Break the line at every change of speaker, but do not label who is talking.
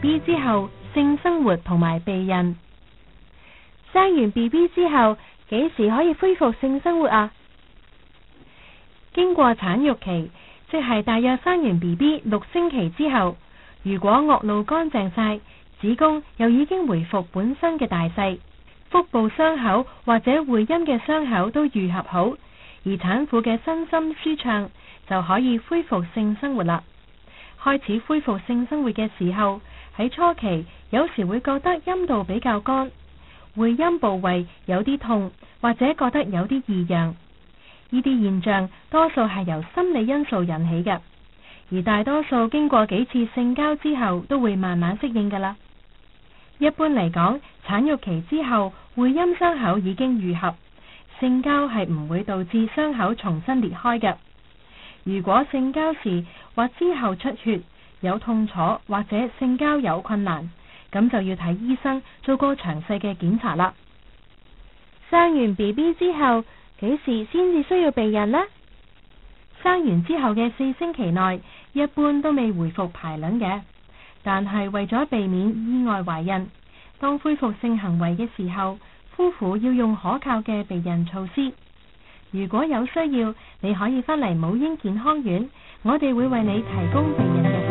BB 之後性生活同埋避孕。生完 BB 之後幾時可以恢復性生活啊？經過產育期，即係大約生完 BB 6星期之後，如果惡露乾淨晒，子宮又已經回復本身嘅大細，腹部傷口或者會陰嘅傷口都愈合好，而產婦嘅身心舒暢，就可以恢復性生活啦。開始恢復性生活嘅時候，喺初期有時會覺得陰道比較乾，會陰部位有啲痛，或者覺得有啲異樣。呢啲現象多數係由心理因素引起嘅，而大多數經過幾次性交之後都會慢慢適應㗎啦。一般嚟講，產育期之後會陰傷口已經愈合，性交係唔會導致傷口重新裂開嘅。如果性交時或之後出血、有痛楚或者性交有困難，咁就要睇醫生做個詳細嘅檢查啦。生完 BB 之後幾時先至需要避孕呢？生完之後嘅4星期內，一般都未回復排卵嘅，但係為咗避免意外懷孕，當恢復性行為嘅時候，夫婦要用可靠嘅避孕措施。如果有需要，你可以返嚟母嬰健康院，我哋會為你提供避孕嘅